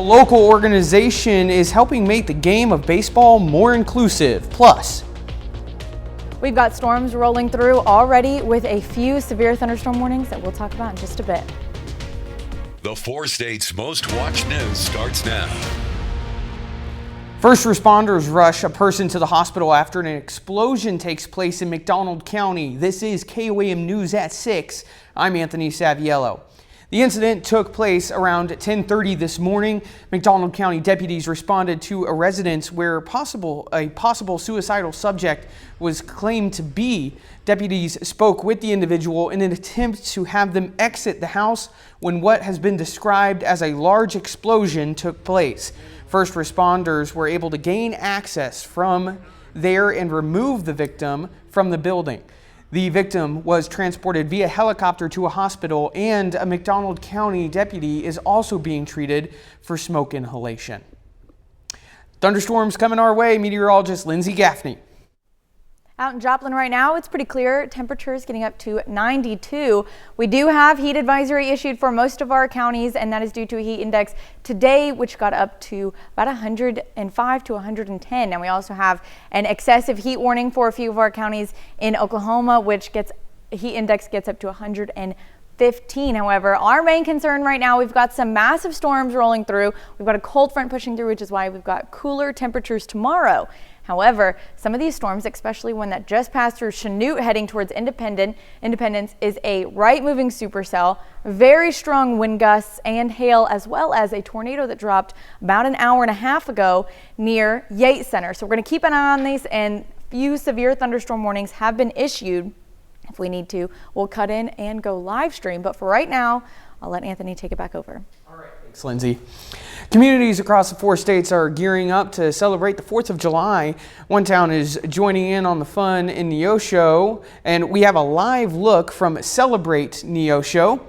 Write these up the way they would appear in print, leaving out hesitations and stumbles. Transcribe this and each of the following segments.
A local organization is helping make the game of baseball more inclusive. Plus, we've got storms rolling through already with a few severe thunderstorm warnings that we'll talk about in just a bit. The 4 states' most watched news starts now. First responders rush a person to the hospital after an explosion takes place in McDonald County. This is KOAM News at 6. I'm Anthony Saviello. The incident took place around 10:30 this morning. McDonald County deputies responded to a residence where a possible suicidal subject was claimed to be. Deputies spoke with the individual in an attempt to have them exit the house when what has been described as a large explosion took place. First responders were able to gain access from there and remove the victim from the building. The victim was transported via helicopter to a hospital, and a McDonald County deputy is also being treated for smoke inhalation. Thunderstorms coming our way, meteorologist Lindsay Gaffney. Out in Joplin right now, it's pretty clear. Temperatures getting up to 92. We do have heat advisory issued for most of our counties, and that is due to a heat index today, which got up to about 105 to 110. And we also have an excessive heat warning for a few of our counties in Oklahoma, which heat index gets up to 115. However, our main concern right now, we've got some massive storms rolling through. We've got a cold front pushing through, which is why we've got cooler temperatures tomorrow. However, some of these storms, especially one that just passed through Chanute heading towards Independence, is a right-moving supercell, very strong wind gusts and hail, as well as a tornado that dropped about an hour and a half ago near Yates Center. So we're going to keep an eye on these, and few severe thunderstorm warnings have been issued. If we need to, we'll cut in and go live stream. But for right now, I'll let Anthony take it back over. All right, thanks, Lindsay. Communities across the 4 states are gearing up to celebrate the 4th of July. One town is joining in on the fun in Neosho, and we have a live look from Celebrate Neosho.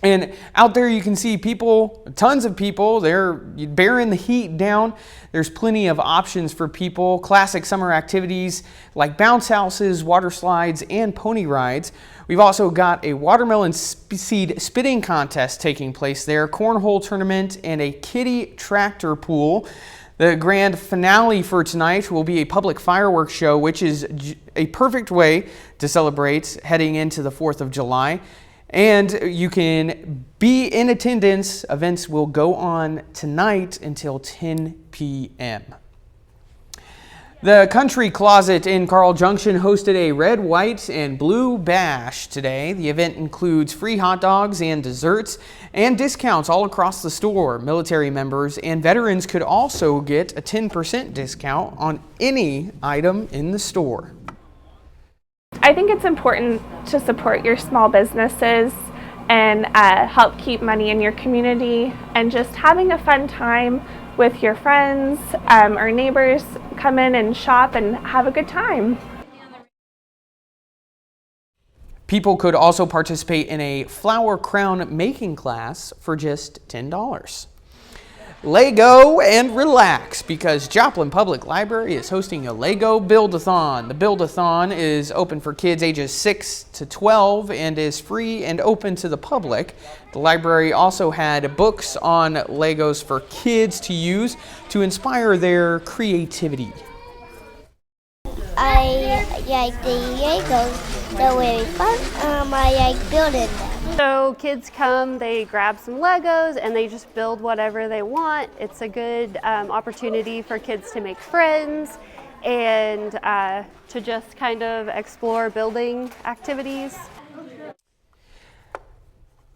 And out there you can see people, tons of people, they're bearing the heat down. There's plenty of options for people, classic summer activities like bounce houses, water slides, and pony rides. We've also got a watermelon seed spitting contest taking place there, cornhole tournament, and a kiddie tractor pool. The grand finale for tonight will be a public fireworks show, which is a perfect way to celebrate heading into the 4th of July. And you can be in attendance. Events will go on tonight until 10 p.m. The Country Closet in Carl Junction hosted a red, white, and blue bash today. The event includes free hot dogs and desserts and discounts all across the store. Military members and veterans could also get a 10% discount on any item in the store. I think it's important to support your small businesses and help keep money in your community, and just having a fun time with your friends or neighbors. Come in and shop and have a good time. People could also participate in a flower crown making class for just $10. Lego and relax, because Joplin Public Library is hosting a Lego Build-a-thon. The Build-a-thon is open for kids ages 6 to 12 and is free and open to the public. The library also had books on Legos for kids to use to inspire their creativity. I like the Legos. They're very fun. I like building them. So kids come, they grab some Legos, and they just build whatever they want. It's a good opportunity for kids to make friends and to just kind of explore building activities.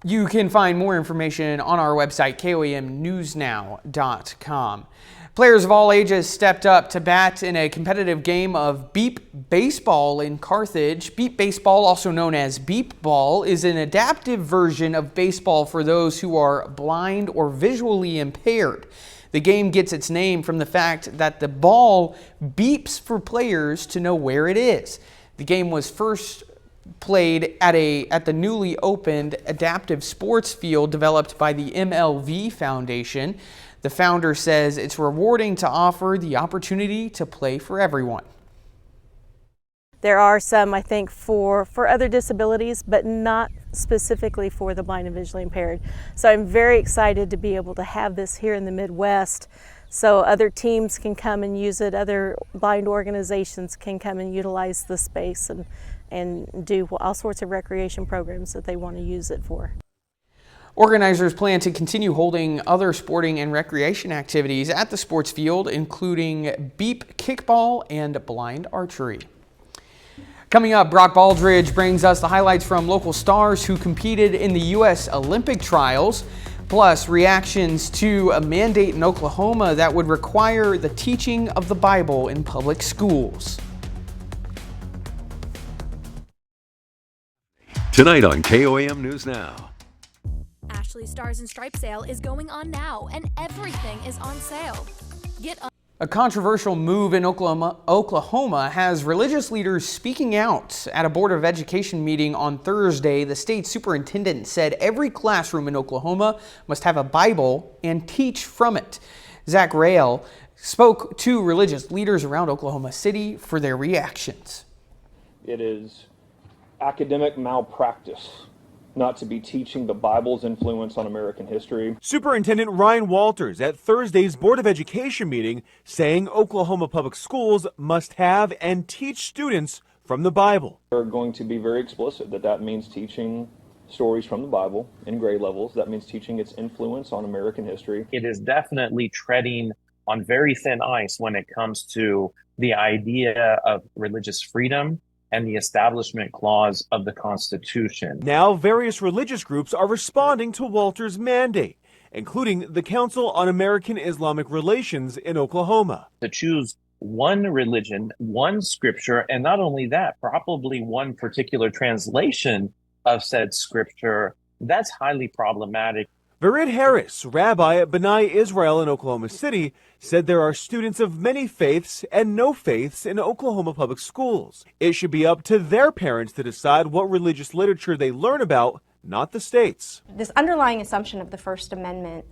You can find more information on our website, KOAMnewsnow.com. Players of all ages stepped up to bat in a competitive game of beep baseball in Carthage. Beep baseball, also known as beep ball, is an adaptive version of baseball for those who are blind or visually impaired. The game gets its name from the fact that the ball beeps for players to know where it is. The game was first played at the newly opened adaptive sports field developed by the MLV Foundation. The founder says it's rewarding to offer the opportunity to play for everyone. There are some, I think, for other disabilities, but not specifically for the blind and visually impaired. So I'm very excited to be able to have this here in the Midwest, so other teams can come and use it, other blind organizations can come and utilize the space and do all sorts of recreation programs that they want to use it for. Organizers plan to continue holding other sporting and recreation activities at the sports field, including beep kickball and blind archery. Coming up, Brock Baldridge brings us the highlights from local stars who competed in the U.S. Olympic trials, plus reactions to a mandate in Oklahoma that would require the teaching of the Bible in public schools. Tonight on KOAM News Now. Ashley Stars and Stripes sale is going on now, and everything is on sale. A controversial move in Oklahoma has religious leaders speaking out. At a Board of Education meeting on Thursday, the state superintendent said every classroom in Oklahoma must have a Bible and teach from it. Zach Rael spoke to religious leaders around Oklahoma City for their reactions. It is academic malpractice not to be teaching the Bible's influence on American history. Superintendent Ryan Walters at Thursday's Board of Education meeting saying Oklahoma public schools must have and teach students from the Bible. They're going to be very explicit that means teaching stories from the Bible in grade levels. That means teaching its influence on American history. It is definitely treading on very thin ice when it comes to the idea of religious freedom and the Establishment Clause of the Constitution. Now, various religious groups are responding to Walters' mandate, including the Council on American Islamic Relations in Oklahoma. To choose one religion, one scripture, and not only that, probably one particular translation of said scripture, that's highly problematic. Vered Harris, rabbi at B'nai Israel in Oklahoma City, said there are students of many faiths and no faiths in Oklahoma public schools. It should be up to their parents to decide what religious literature they learn about, not the state's. This underlying assumption of the First Amendment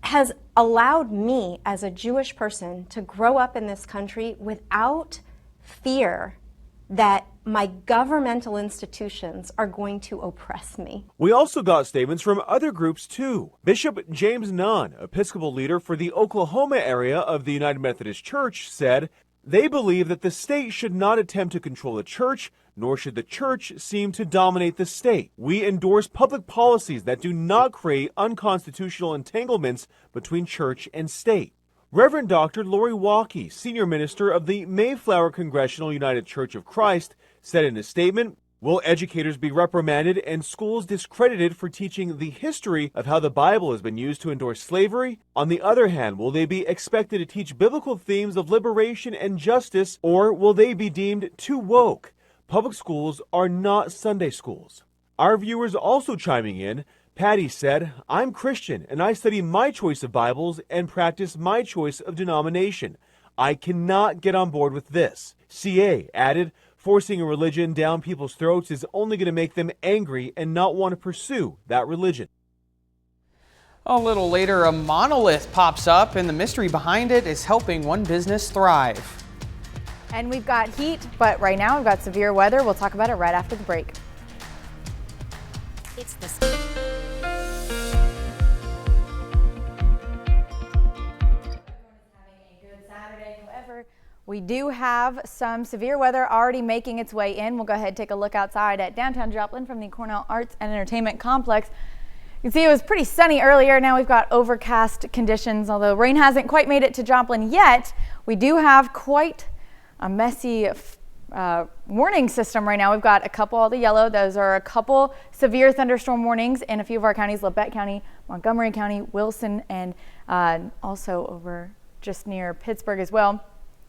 has allowed me as a Jewish person to grow up in this country without fear that my governmental institutions are going to oppress me. We also got statements from other groups too. Bishop James Nunn, Episcopal leader for the Oklahoma area of the United Methodist Church, said they believe that the state should not attempt to control the church, nor should the church seem to dominate the state. We endorse public policies that do not create unconstitutional entanglements between church and state. Reverend Dr. Lori Walke, senior minister of the Mayflower Congregational United Church of Christ, said in a statement, "Will educators be reprimanded and schools discredited for teaching the history of how the Bible has been used to endorse slavery? On the other hand, will they be expected to teach biblical themes of liberation and justice, or will they be deemed too woke? Public schools are not Sunday schools." Our viewers also chiming in. Patty said, "I'm Christian and I study my choice of Bibles and practice my choice of denomination. I cannot get on board with this." CA added, "Forcing a religion down people's throats is only going to make them angry and not want to pursue that religion." A little later, a monolith pops up and the mystery behind it is helping one business thrive. And we've got heat, but right now we've got severe weather. We'll talk about it right after the break. It's the We do have some severe weather already making its way in. We'll go ahead and take a look outside at downtown Joplin from the Cornell Arts and Entertainment Complex. You can see it was pretty sunny earlier. Now we've got overcast conditions, although rain hasn't quite made it to Joplin yet. We do have quite a messy warning system right now. We've got a couple, all the yellow, those are a couple severe thunderstorm warnings in a few of our counties, Labette County, Montgomery County, Wilson, and also over just near Pittsburgh as well.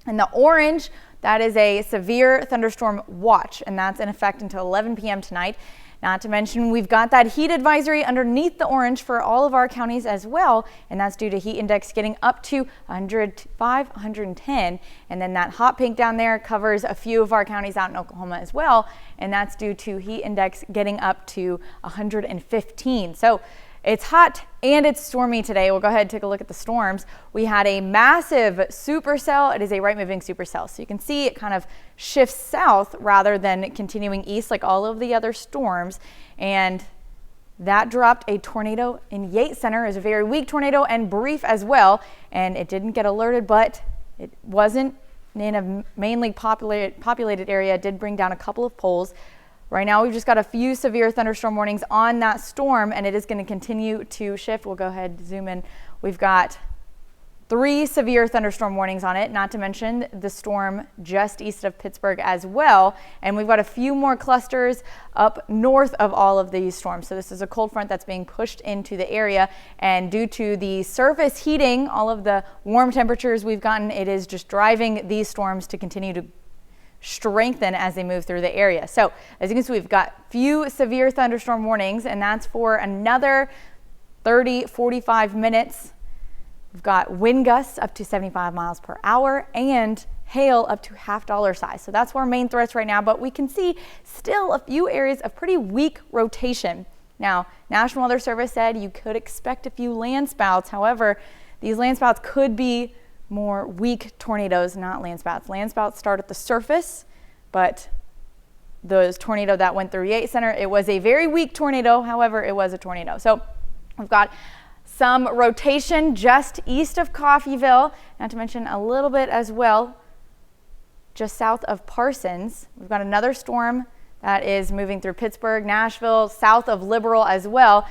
And the orange, that is a severe thunderstorm watch, and that's in effect until 11 p.m. tonight. Not to mention, we've got that heat advisory underneath the orange for all of our counties as well, and that's due to heat index getting up to 105, 110. And then that hot pink down there covers a few of our counties out in Oklahoma as well, and that's due to heat index getting up to 115. So it's hot and it's stormy today. We'll go ahead and take a look at the storms. We had a massive supercell. It is a right-moving supercell. So you can see it kind of shifts south rather than continuing east like all of the other storms. And that dropped a tornado in Yates Center. It was a very weak tornado and brief as well. And it didn't get alerted, but it wasn't in a mainly populated area. It did bring down a couple of poles. Right now, we've just got a few severe thunderstorm warnings on that storm, and it is going to continue to shift. We'll go ahead and zoom in. We've got 3 severe thunderstorm warnings on it, not to mention the storm just east of Pittsburgh as well. And we've got a few more clusters up north of all of these storms. So this is a cold front that's being pushed into the area. And due to the surface heating, all of the warm temperatures we've gotten, it is just driving these storms to continue to strengthen as they move through the area. So as you can see, we've got few severe thunderstorm warnings, and that's for another 30-45 minutes. We've got wind gusts up to 75 miles per hour and hail up to half-dollar size. So that's our main threats right now, but we can see still a few areas of pretty weak rotation. Now, National Weather Service said you could expect a few land spouts. However, these land spouts could be more weak tornadoes, not land spouts. Land spouts start at the surface, but those tornado that went through Yates Center, it was a very weak tornado. However, it was a tornado. So we've got some rotation just east of Coffeyville, not to mention a little bit as well just south of Parsons. We've got another storm that is moving through Pittsburgh, Nashville, south of Liberal as well.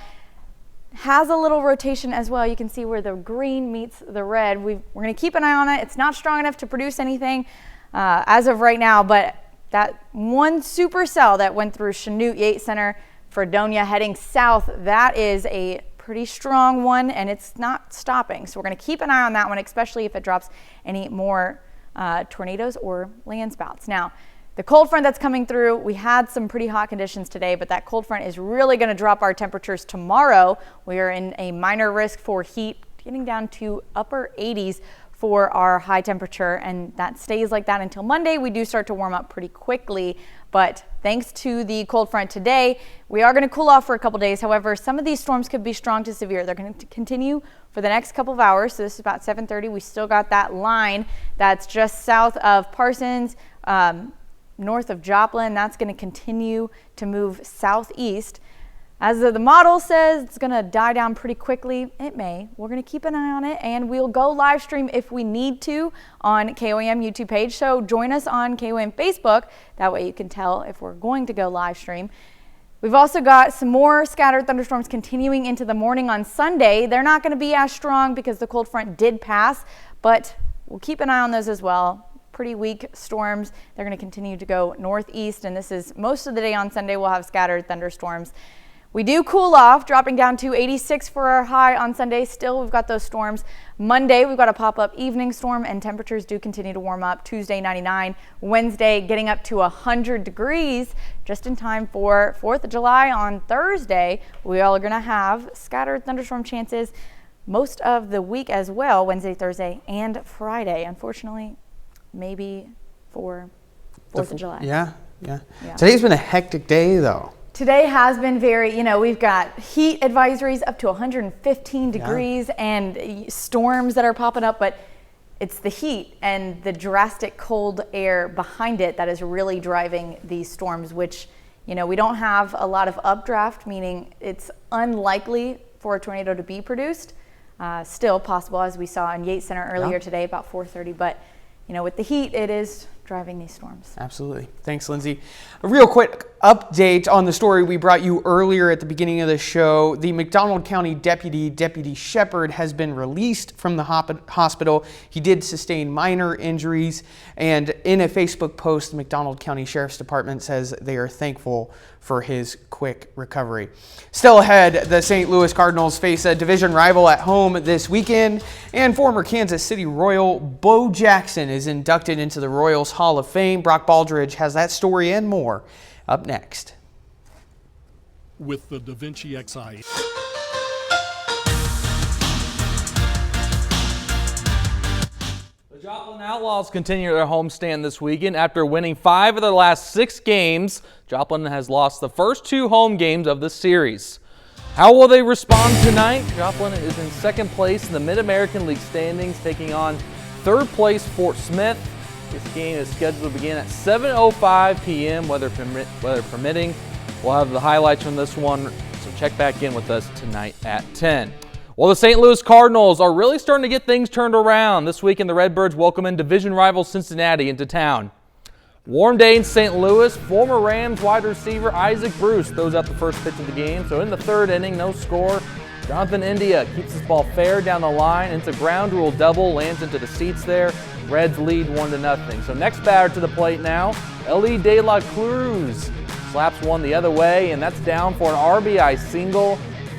Has a little rotation as well. You can see where the green meets the red. We're going to keep an eye on it. It's not strong enough to produce anything as of right now, but that one supercell that went through Chanute, Yates Center, Fredonia heading south, that is a pretty strong one, and it's not stopping. So we're going to keep an eye on that one, especially if it drops any more tornadoes or land spouts. Now, the cold front that's coming through, we had some pretty hot conditions today, but that cold front is really going to drop our temperatures tomorrow. We are in a minor risk for heat, getting down to upper 80s for our high temperature, and that stays like that until Monday. We do start to warm up pretty quickly, but thanks to the cold front today, we are going to cool off for a couple days. However, some of these storms could be strong to severe. They're going to continue for the next couple of hours. So this is about 7:30. We still got that line that's just south of Parsons, north of Joplin. That's going to continue to move southeast. As the model says, it's going to die down pretty quickly. It may. We're going to keep an eye on it, and we'll go live stream if we need to on KOAM YouTube page. So join us on KOAM Facebook. That way you can tell if we're going to go live stream. We've also got some more scattered thunderstorms continuing into the morning on Sunday. They're not going to be as strong because the cold front did pass, but we'll keep an eye on those as well. Pretty weak storms. They're going to continue to go northeast, and this is most of the day on Sunday. We'll have scattered thunderstorms. We do cool off, dropping down to 86 for our high on Sunday. Still, we've got those storms. Monday, we've got a pop-up evening storm, and temperatures do continue to warm up. Tuesday, 99. Wednesday, getting up to 100 degrees, just in time for 4th of July on Thursday. We all are going to have scattered thunderstorm chances most of the week as well, Wednesday, Thursday, and Friday. Unfortunately, maybe for 4th of July. Yeah. Today's been a hectic day, though. Today has been very, we've got heat advisories up to 115 degrees and storms that are popping up, but it's the heat and the drastic cold air behind it that is really driving these storms, which, we don't have a lot of updraft, meaning it's unlikely for a tornado to be produced. Still possible, as we saw in Yates Center earlier today, about 4:30, but with the heat, it is driving these storms. Absolutely. Thanks, Lindsay. A real quick update on the story we brought you earlier at the beginning of the show. The McDonald County Deputy Shepard, has been released from the hospital. He did sustain minor injuries, and in a Facebook post, the McDonald County Sheriff's Department says they are thankful for his quick recovery. Still ahead, the St. Louis Cardinals face a division rival at home this weekend, and former Kansas City Royal Bo Jackson is inducted into the Royals Hall of Fame. Brock Baldridge has that story and more up next. With the Da Vinci Xi. The Joplin Outlaws continue their homestand this weekend. After winning 5 of their last 6 games, Joplin has lost the first 2 home games of the series. How will they respond tonight? Joplin is in second place in the Mid-American League standings, taking on third place Fort Smith. This game is scheduled to begin at 7:05 p.m. weather permitting. We'll have the highlights from this one, so check back in with us tonight at 10. Well, the St. Louis Cardinals are really starting to get things turned around. This weekend, the Redbirds welcome in division rival Cincinnati into town. Warm day in St. Louis. Former Rams wide receiver Isaac Bruce throws out the first pitch of the game. So in the third inning, no score. Jonathan India keeps this ball fair down the line. It's a ground rule double, lands into the seats there. Reds lead 1-0. So next batter to the plate now, Ellie De La Cruz slaps one the other way, and that's down for an RBI single.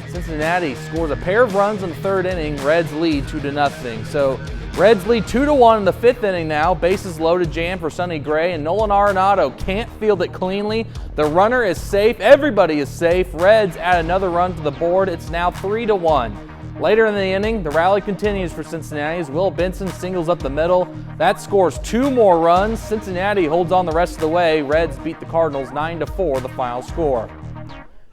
Cincinnati scores a pair of runs in the third inning. Reds lead 2-0. So Reds lead 2-1 in the fifth inning now. Bases loaded jam for Sonny Gray, and Nolan Arenado can't field it cleanly. The runner is safe. Everybody is safe. Reds add another run to the board. It's now 3-1. Later in the inning, the rally continues for Cincinnati as Will Benson singles up the middle. That scores 2 more runs. Cincinnati holds on the rest of the way. Reds beat the Cardinals 9-4, the final score.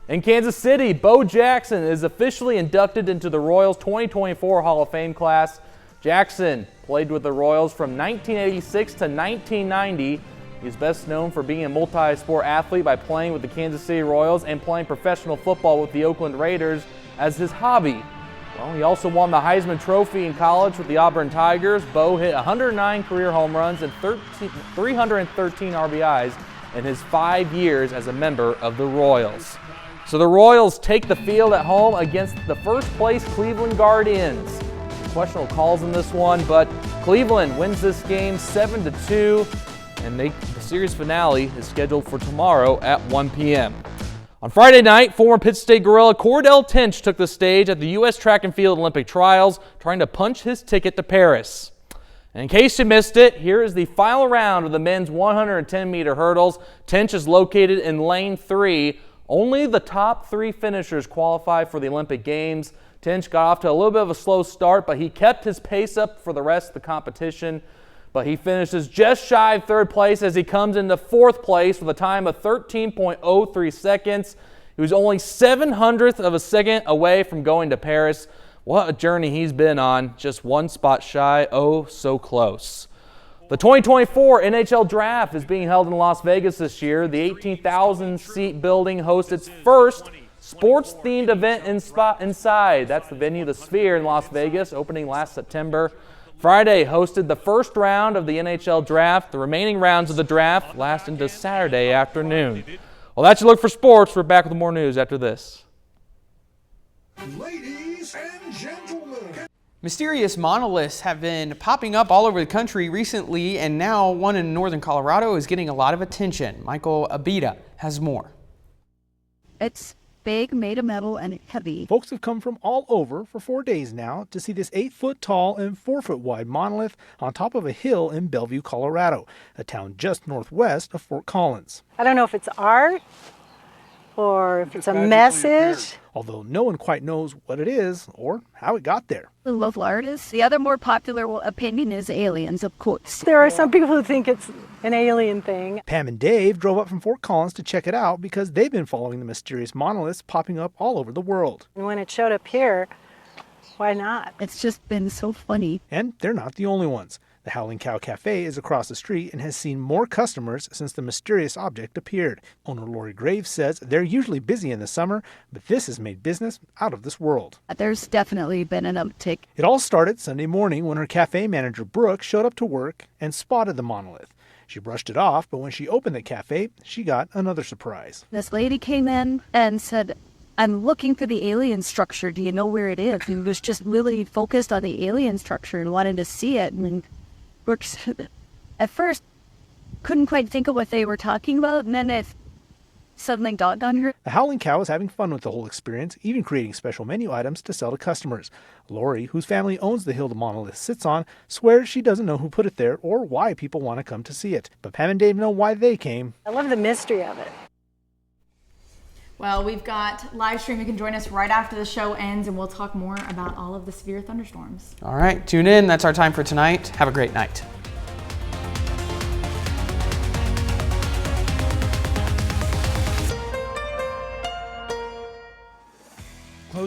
In Kansas City, Bo Jackson is officially inducted into the Royals 2024 Hall of Fame class. Jackson played with the Royals from 1986 to 1990. He's best known for being a multi-sport athlete by playing with the Kansas City Royals and playing professional football with the Oakland Raiders as his hobby. Well, he also won the Heisman Trophy in college with the Auburn Tigers. Bo hit 109 career home runs and 313 RBIs in his 5 years as a member of the Royals. So the Royals take the field at home against the first place Cleveland Guardians. Questionable calls in this one, but Cleveland wins this game 7-2, and the series finale is scheduled for tomorrow at 1 p.m. On Friday night, former Pitt State Gorilla Cordell Tinch took the stage at the U.S. Track and Field Olympic Trials, trying to punch his ticket to Paris. And in case you missed it, here is the final round of the men's 110-meter hurdles. Tinch is located in lane 3. Only the top 3 finishers qualify for the Olympic Games. Tinch got off to a little bit of a slow start, but he kept his pace up for the rest of the competition. But he finishes just shy of third place as he comes into fourth place with a time of 13.03 seconds. He was only 0.07 of a second away from going to Paris. What a journey he's been on, just one spot shy, oh so close. The 2024 NHL Draft is being held in Las Vegas this year. The 18,000-seat building hosts its first sports-themed event inside. That's the venue, the Sphere in Las Vegas, opening last September. Friday hosted the first round of the NHL Draft. The remaining rounds of the draft last into Saturday afternoon. Well, that's your look for sports. We're back with more news after this. Ladies and gentlemen. Mysterious monoliths have been popping up all over the country recently, and now one in northern Colorado is getting a lot of attention. Michael Abita has more. It's big, made of metal, and heavy. Folks have come from all over for 4 days now to see this 8-foot tall and 4-foot wide monolith on top of a hill in Bellevue, Colorado, a town just northwest of Fort Collins. I don't know if it's art or if it's a message. Although no one quite knows what it is or how it got there. The local artists. The other more popular opinion is aliens, of course. There are some people who think it's an alien thing. Pam and Dave drove up from Fort Collins to check it out because they've been following the mysterious monoliths popping up all over the world. And when it showed up here, why not? It's just been so funny. And they're not the only ones. The Howling Cow Cafe is across the street and has seen more customers since the mysterious object appeared. Owner Lori Graves says they're usually busy in the summer, but this has made business out of this world. There's definitely been an uptick. It all started Sunday morning when her cafe manager Brooke showed up to work and spotted the monolith. She brushed it off, but when she opened the cafe, she got another surprise. This lady came in and said, "I'm looking for the alien structure. Do you know where it is?" And was just really focused on the alien structure and wanted to see it. And Brooke said, at first, couldn't quite think of what they were talking about, and then it suddenly dawned on her. The Howling Cow is having fun with the whole experience, even creating special menu items to sell to customers. Lori, whose family owns the hill the monolith sits on, swears she doesn't know who put it there or why people want to come to see it. But Pam and Dave know why they came. I love the mystery of it. Well, we've got live stream. You can join us right after the show ends, and we'll talk more about all of the severe thunderstorms. All right, tune in. That's our time for tonight. Have a great night.